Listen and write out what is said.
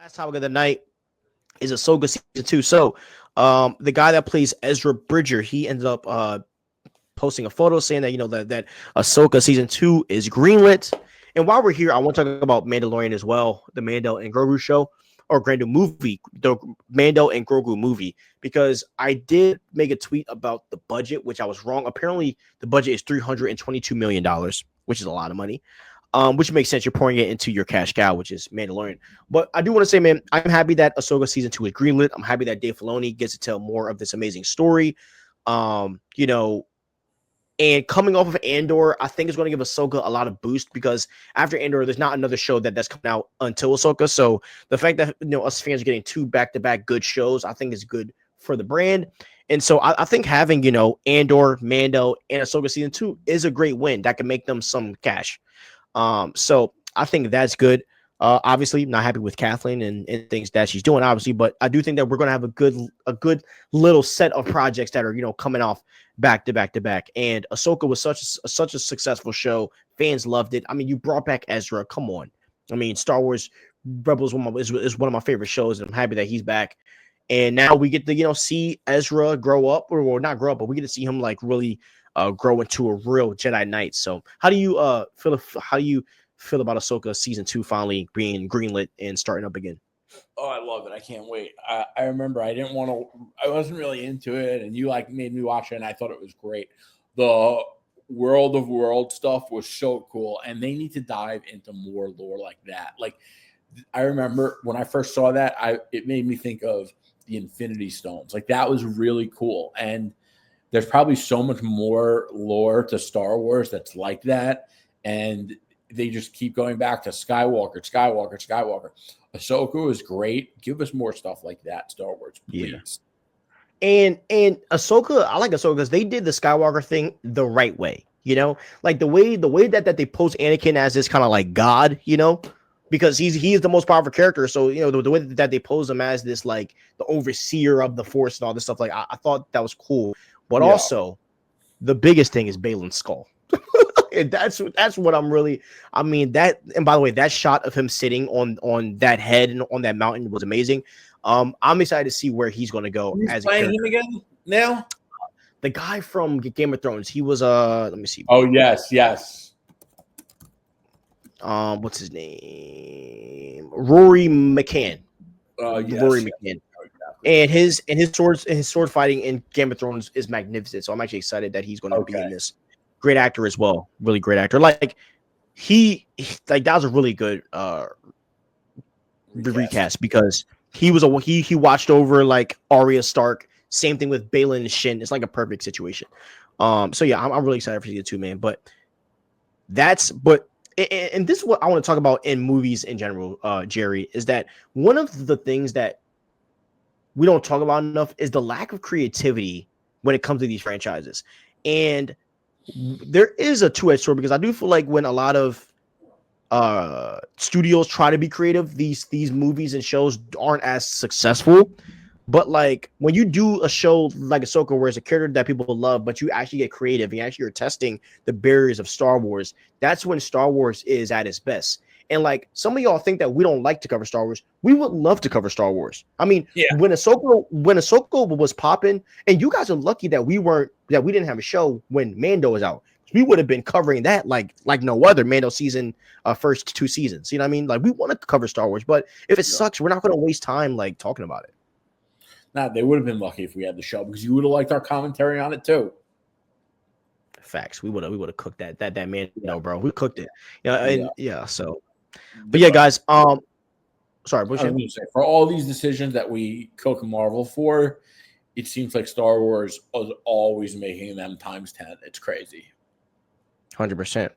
last topic of the night is Ahsoka season 2. So, the guy that plays Ezra Bridger, he ended up posting a photo saying that that Ahsoka season 2 is greenlit. And while we're here, I want to talk about Mandalorian as well, the Mando and Grogu show or Grandu movie, the Mando and Grogu movie, because I did make a tweet about the budget, which I was wrong. Apparently, the budget is $322 million, which is a lot of money. Which makes sense. You're pouring it into your cash cow, which is Mandalorian. But I do want to say, man, I'm happy that Ahsoka season 2 is greenlit. I'm happy that Dave Filoni gets to tell more of this amazing story. Um, you know, and coming off of Andor, I think it's going to give Ahsoka a lot of boost because after Andor, there's not another show that's coming out until Ahsoka. So the fact that us fans are getting two back-to-back good shows, I think is good for the brand. And so I think having Andor, Mando, and Ahsoka season 2 is a great win that can make them some cash. So I think that's good. Obviously, not happy with Kathleen and things that she's doing, obviously, but I do think that we're gonna have a good little set of projects that are coming off back to back to back. And Ahsoka was such a successful show. Fans loved it. I mean, you brought back Ezra. Come on. I mean, Star Wars Rebels is one of my favorite shows, and I'm happy that he's back. And now we get to see Ezra grow up, or not grow up, but we get to see him like really grow into a real Jedi Knight. So how do you feel about Ahsoka season 2 finally being greenlit and starting up again? Oh, I love it. I can't wait. I remember I wasn't really into it, and you made me watch it, and I thought it was great. The World of World stuff was so cool, and they need to dive into more lore like that. Like, I remember when I first saw that, it made me think of the Infinity Stones. Like, that was really cool. And there's probably so much more lore to Star Wars that's like that. And they just keep going back to Skywalker. Ahsoka was great. Give us more stuff like that, Star Wars, please. Yeah. And Ahsoka, I like Ahsoka because they did the Skywalker thing the right way. Like the way that they pose Anakin as this kind of like God, because he is the most powerful character. So the way that they pose him as this like the overseer of the Force and all this stuff, like I thought that was cool. But also, the biggest thing is Balin's skull. And that's what I'm really. I mean that. And by the way, that shot of him sitting on that head and on that mountain was amazing. I'm excited to see where he's going to go. Who's as playing a him again now? The guy from Game of Thrones. He was let me see. Oh yes. What's his name? Rory McCann. Yes. Rory McCann. And his sword fighting in Game of Thrones is magnificent. So I'm actually excited that he's going to be in this. Great actor as well. Really great actor. Like he that was a really good recast because he watched over like Arya Stark. Same thing with Balin and Shin. It's like a perfect situation. So yeah, I'm really excited for season 2, man. But and this is what I want to talk about in movies in general, Jerry, is that one of the things that we don't talk about enough is the lack of creativity when it comes to these franchises. And there is a two-edged sword because I do feel like when a lot of studios try to be creative, these movies and shows aren't as successful. But like when you do a show like Ahsoka, where it's a character that people love, but you actually get creative and actually are testing the barriers of Star Wars, that's when Star Wars is at its best. And like some of y'all think that we don't like to cover Star Wars. We would love to cover Star Wars. I mean, when Ahsoka was popping, and you guys are lucky that we didn't have a show when Mando was out. We would have been covering that like no other. Mando season, first 2 seasons. You know what I mean? Like we want to cover Star Wars, but if it sucks, we're not going to waste time like talking about it. Nah, they would have been lucky if we had the show because you would have liked our commentary on it too. Facts. We would have cooked that man. No, bro, we cooked it. So, but yeah, guys. Sorry, for all these decisions that we cook Marvel for, it seems like Star Wars is always making them times 10. It's crazy. 100%.